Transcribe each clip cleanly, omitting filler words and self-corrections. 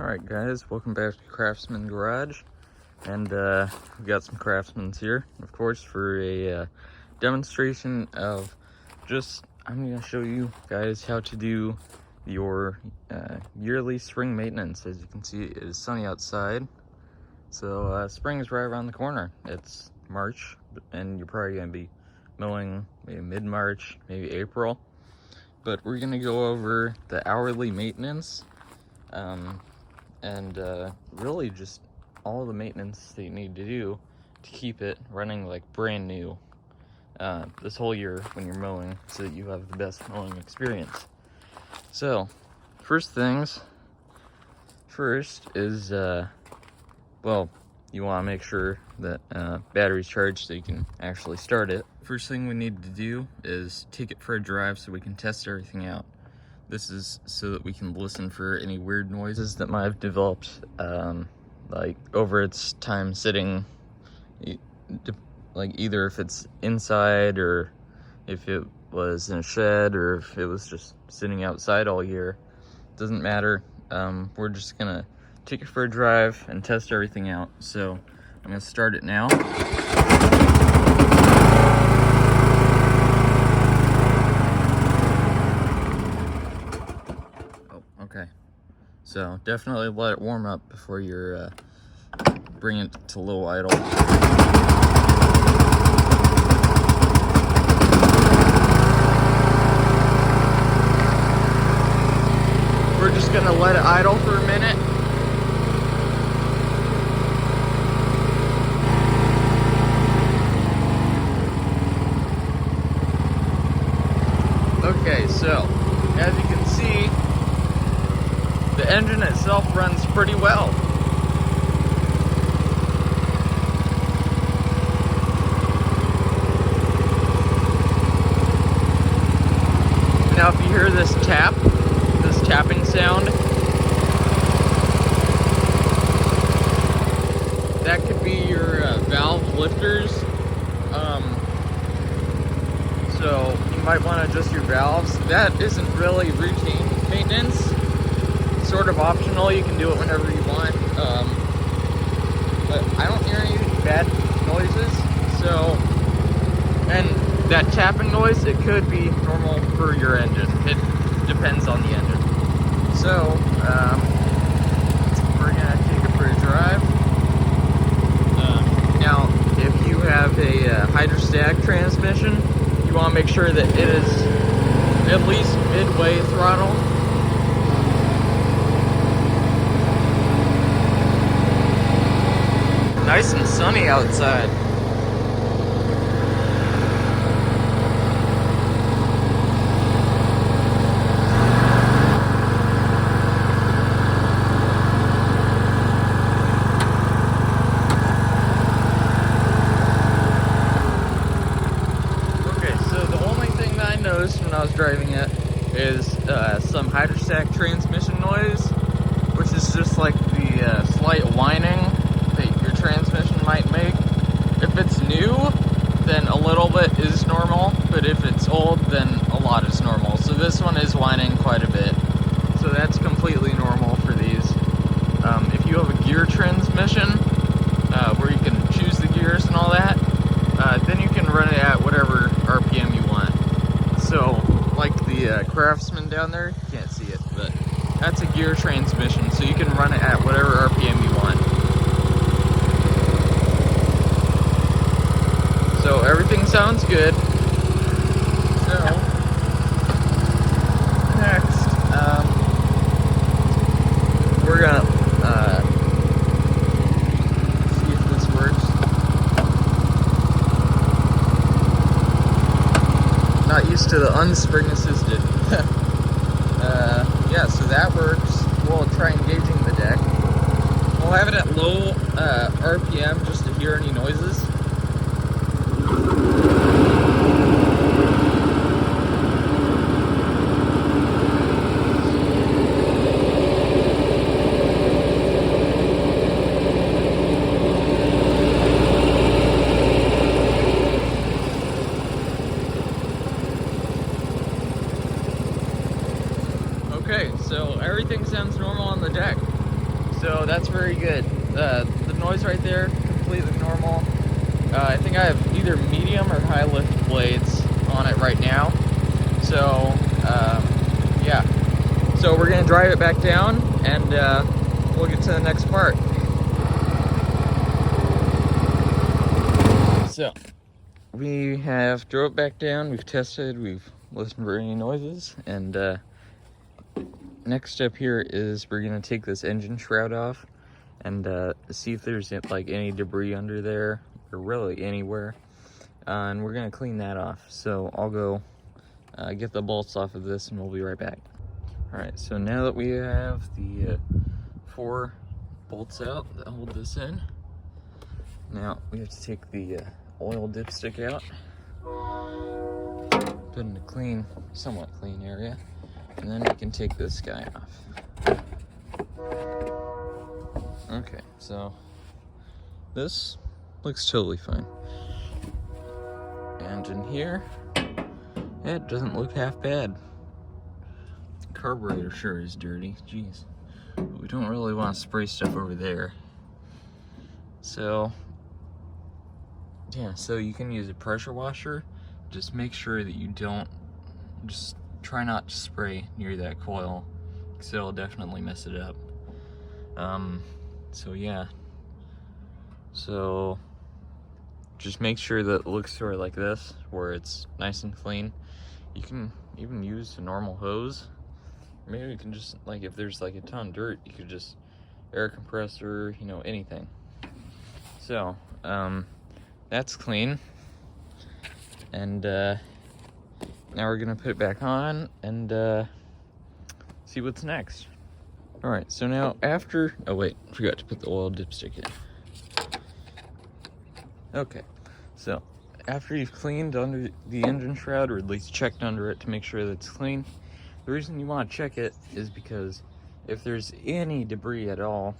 Alright guys, welcome back to Craftsman Garage, and we've got some Craftsmans here, of course, for a demonstration of I'm going to show you guys how to do your yearly spring maintenance. As you can see, it is sunny outside, so spring is right around the corner. It's March, and you're probably going to be mowing maybe mid-March, maybe April, but we're going to go over the hourly maintenance, and really just all the maintenance that you need to do to keep it running like brand new this whole year when you're mowing, so that you have the best mowing experience. So first things first is well, you want to make sure that battery's charged so you can actually start it. First thing we need to do is take it for a drive so we can test everything out. This is so that we can listen for any weird noises that might have developed, like over its time sitting, like either if it's inside or if it was in a shed or if it was just sitting outside all year. Doesn't matter. We're just gonna take it for a drive and test everything out. So I'm gonna start it now. Okay, so definitely let it warm up before you're bringing it to low idle. We're just gonna let it idle for a minute. Okay, so as you can see, the engine itself runs pretty well. Now if you hear this tapping sound, that could be your valve lifters. So you might want to adjust your valves. That isn't really routine maintenance. Sort of optional. You can do it whenever you want, but I don't hear any bad noises. So, and that tapping noise, it could be normal for your engine. It depends on the engine. So we're gonna take it for a drive. Now if you have a hydrostatic transmission, you want to make sure that it is at least midway throttle. Nice and sunny outside. Okay, so the only thing that I noticed when I was driving it is some hydrostatic transmission noise, which is just like the slight whining that your transmission might make. If it's new, then a little bit is normal, but if it's old, then a lot is normal. So this one is whining quite a bit. So that's completely normal for these. If you have a gear transmission, where you can choose the gears and all that, then you can run it at whatever RPM you want. So, like the Craftsman down there, you can't see it, but that's a gear transmission, so you can run it at whatever RPM you want. So everything sounds good. So next, we're gonna see if this works. Not used to the unspring assisted. Yeah, so that works. We'll try engaging the deck. We'll have it at low RPM just to hear any noises. Okay, so everything sounds normal on the deck. So that's very good. The noise right there, completely normal. I think I have either medium or high lift blades on it right now. So yeah. So we're gonna drive it back down, and we'll get to the next part. So we have drove it back down, we've tested, we've listened for any noises, and next step here is we're gonna take this engine shroud off and see if there's like any debris under there, or really anywhere, and we're gonna clean that off. So I'll go get the bolts off of this and we'll be right back. All right, so now that we have the 4 bolts out that hold this in, now we have to take the oil dipstick out, put in a clean, somewhat clean area, and then we can take this guy off. Okay, so this looks totally fine. And in here, it doesn't look half bad. Carburetor sure is dirty, jeez. But we don't really want to spray stuff over there. So, yeah, so you can use a pressure washer. Just make sure that you don't, just try not to spray near that coil, because it'll definitely mess it up. So yeah. So, just make sure that it looks sort of like this, where it's nice and clean. You can even use a normal hose. Maybe you can just, like, if there's like a ton of dirt, you could just air compressor, you know, anything. So, that's clean. And now we're gonna put it back on and see what's next. All right, so now after, oh wait, forgot to put the oil dipstick in. Okay, so after you've cleaned under the engine shroud, or at least checked under it to make sure that it's clean, the reason you want to check it is because if there's any debris at all,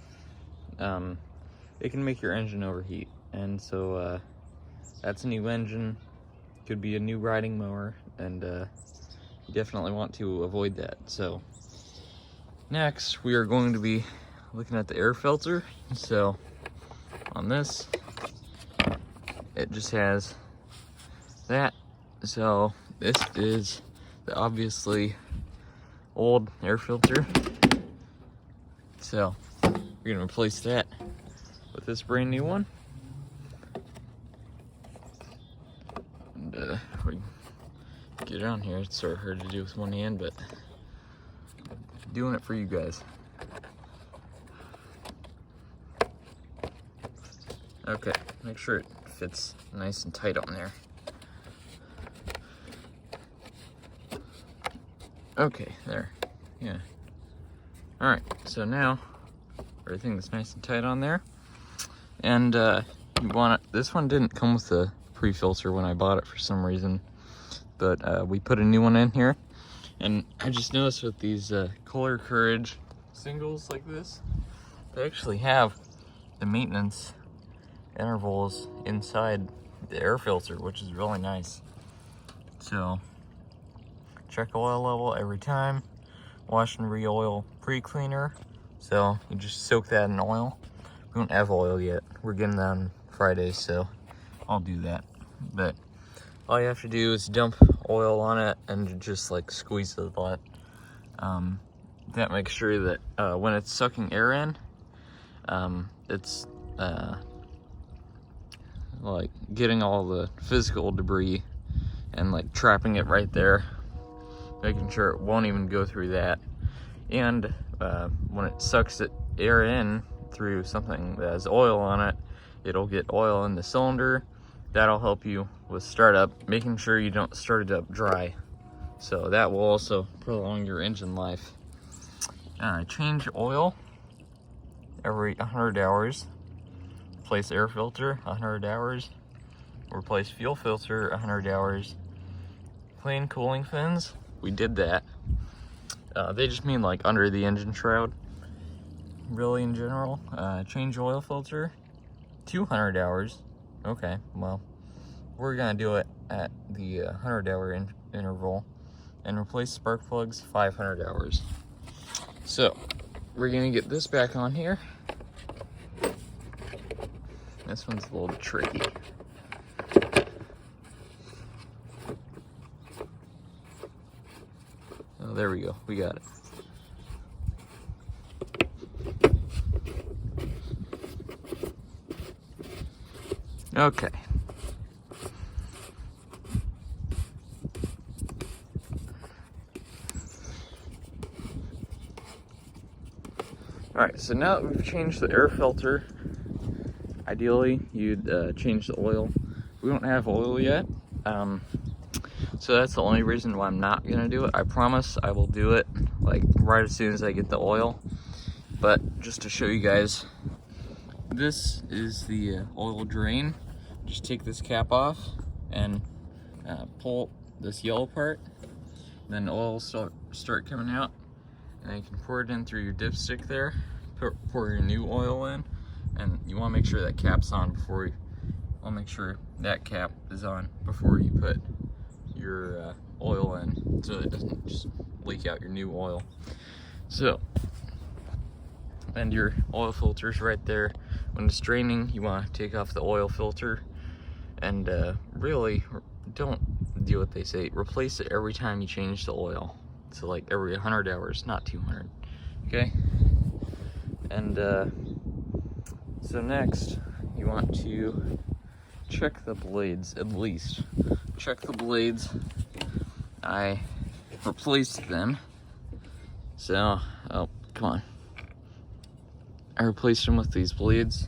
it can make your engine overheat. And so that's a new engine, could be a new riding mower, and you definitely want to avoid that. So next we are going to be looking at the air filter. So on this, it just has that. So this is the obviously old air filter. So we're gonna replace that with this brand new one. And we get it on here. It's sort of hard to do with one hand, but I'm doing it for you guys. Okay, make sure it fits nice and tight on there. Okay, there. Yeah. All right, so now everything's nice and tight on there. And you want it, this one didn't come with a pre-filter when I bought it for some reason, but we put a new one in here. And I just noticed with these Kohler Courage singles like this, they actually have the maintenance intervals inside the air filter, which is really nice. So check oil level every time, wash and re-oil pre-cleaner. So you just soak that in oil. We don't have oil yet, we're getting that on Friday, so I'll do that. But all you have to do is dump oil on it and just like squeeze it a lot. That makes sure that when it's sucking air in, it's like getting all the physical debris and like trapping it right there, making sure it won't even go through that. And when it sucks it air in through something that has oil on it, it'll get oil in the cylinder. That'll help you with startup, making sure you don't start it up dry. So that will also prolong your engine life. Change oil every 100 hours. Replace air filter 100 hours. Replace fuel filter 100 hours. Clean cooling fins. We did that. They just mean like under the engine shroud. Really in general. Change oil filter 200 hours. Okay, well, we're gonna do it at the 100-hour interval, and replace spark plugs 500 hours. So we're gonna get this back on here. This one's a little tricky. Oh, there we go. We got it. Okay. Alright, so now that we've changed the air filter, ideally you'd change the oil. We don't have oil yet, so that's the only reason why I'm not gonna do it. I promise I will do it like right as soon as I get the oil. But just to show you guys, this is the oil drain. Just take this cap off and pull this yellow part, then oil will start coming out. And you can pour it in through your dipstick there, pour your new oil in, and you want to make sure that cap's on before you, make sure that cap is on before you put your oil in, so it doesn't just leak out your new oil. So, and your oil filter's right there. When it's draining, you want to take off the oil filter, and really don't do what they say. Replace it every time you change the oil. So like every 100 hours, not 200, okay? And so next, you want to check the blades, at least. Check the blades. I replaced them. So, oh, come on. I replaced them with these blades.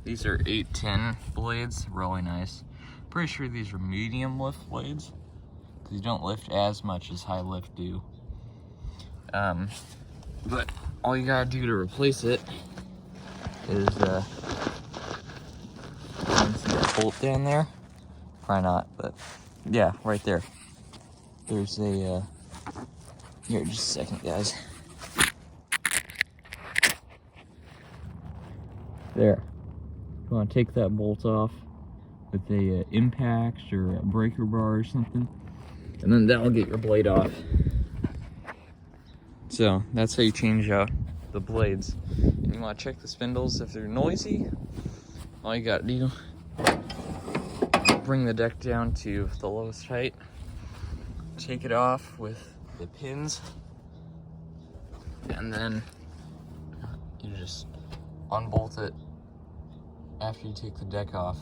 These are 810 blades, really nice. Pretty sure these are medium lift blades. You don't lift as much as high lift do. But all you gotta do to replace it is see that bolt down there? Probably not, but yeah, right there. There's a here, just a second, guys. There. You want to take that bolt off with a impact or a breaker bar or something, and then that'll get your blade off. So that's how you change out the blades. And you want to check the spindles if they're noisy. All you got to do, bring the deck down to the lowest height, take it off with the pins, and then you just unbolt it after you take the deck off.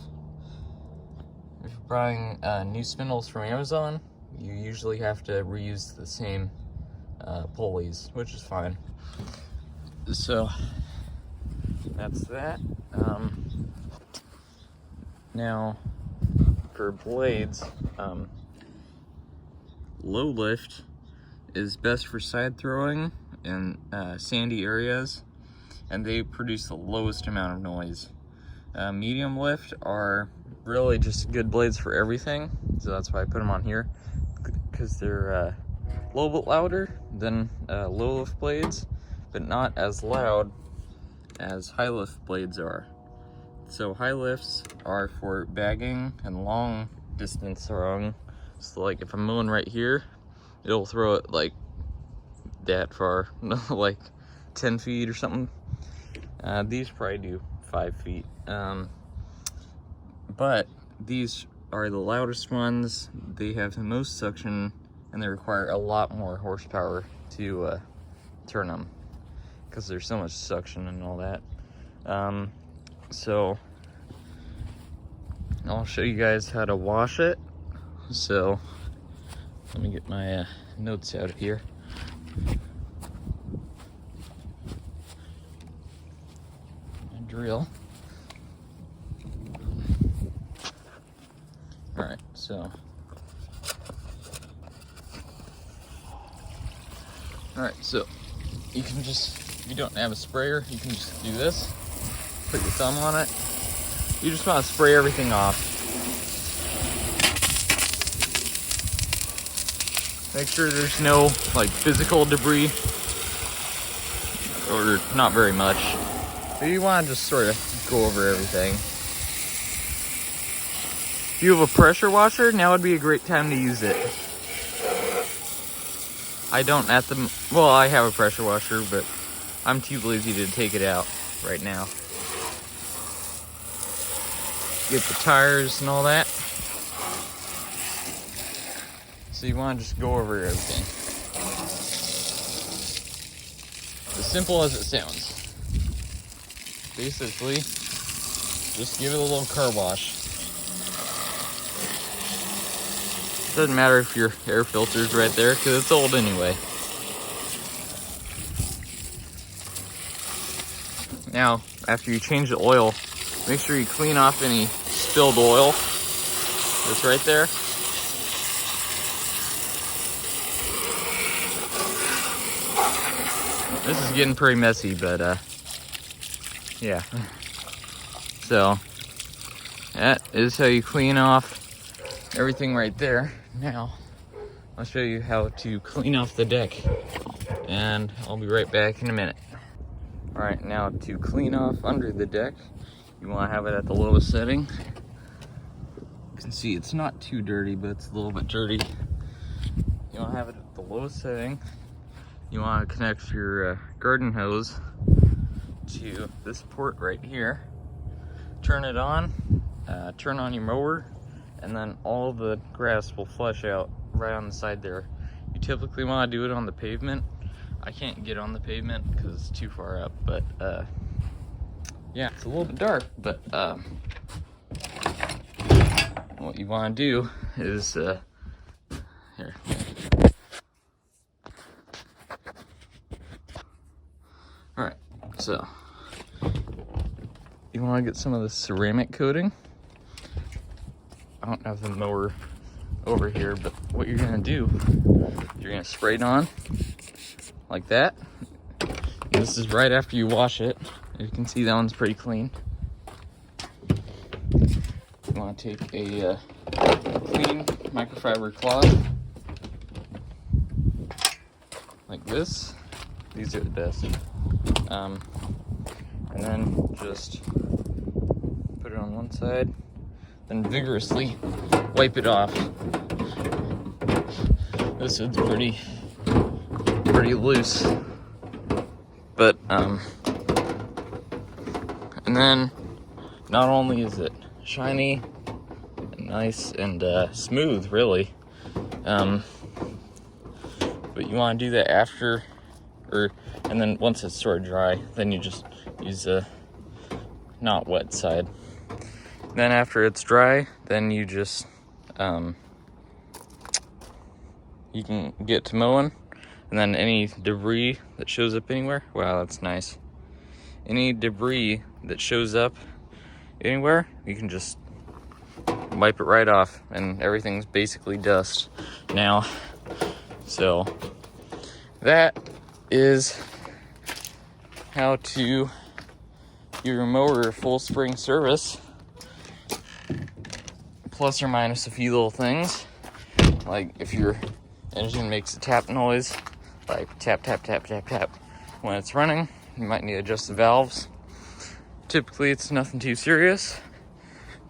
If you're buying new spindles from Amazon, you usually have to reuse the same pulleys, which is fine. So that's that. Now for blades, low lift is best for side throwing in sandy areas, and they produce the lowest amount of noise. Medium lift are really just good blades for everything, so that's why I put them on here, because they're a little bit louder than low lift blades, but not as loud as high lift blades are. So high lifts are for bagging and long distance throwing. So like if I'm mowing right here, it'll throw it like that far, like 10 feet or something. These probably do 5 feet. But these are the loudest ones. They have the most suction, and they require a lot more horsepower to turn them, because there's so much suction and all that. So I'll show you guys how to wash it. So let me get my notes out of here. My drill. All right, so you can just, if you don't have a sprayer, you can just do this. Put your thumb on it. You just want to spray everything off. Make sure there's no like physical debris, or not very much. But you want to just sort of go over everything. If you have a pressure washer, now would be a great time to use it. I don't well, I have a pressure washer, but I'm too lazy to take it out right now. Get the tires and all that. So you want to just go over everything. As simple as it sounds. Basically, just give it a little car wash. Doesn't matter if your air filter's right there, because it's old anyway. Now, after you change the oil, make sure you clean off any spilled oil that's right there. This is getting pretty messy, but yeah. So that is how you clean off everything right there. Now I'll show you how to clean off the deck, and I'll be right back in a minute. All right, now to clean off under the deck, you want to have it at the lowest setting. You can see it's not too dirty, but it's a little bit dirty. You want to have it at the lowest setting. You want to connect your garden hose to this port right here. Turn it on, turn on your mower, and then all the grass will flush out right on the side there. You typically want to do it on the pavement. I can't get on the pavement because it's too far up, but yeah, it's a little bit dark, but what you want to do is here. All right, so you want to get some of the ceramic coating. I don't have the mower over here, but what you're gonna do, you're gonna spray it on like that. This is right after you wash it. You can see that one's pretty clean. You want to take a clean microfiber cloth like this. These are the best. And then just put it on one side, then vigorously wipe it off. This is pretty loose, but and then not only is it shiny and nice and smooth, really, but you want to do that after, and then once it's sort of dry, then you just use the not wet side. Then after it's dry, then you just you can get to mowing, and then any debris that shows up anywhere, wow, that's nice. Any debris that shows up anywhere, you can just wipe it right off, and everything's basically dust now. So that is how to give your mower a full spring service, plus or minus a few little things, like if your engine makes a tap noise, like tap tap tap tap tap when it's running, you might need to adjust the valves. Typically it's nothing too serious,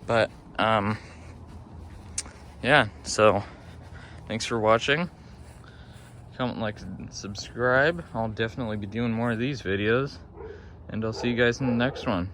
but yeah, so thanks for watching. Comment, like, and subscribe. I'll definitely be doing more of these videos, and I'll see you guys in the next one.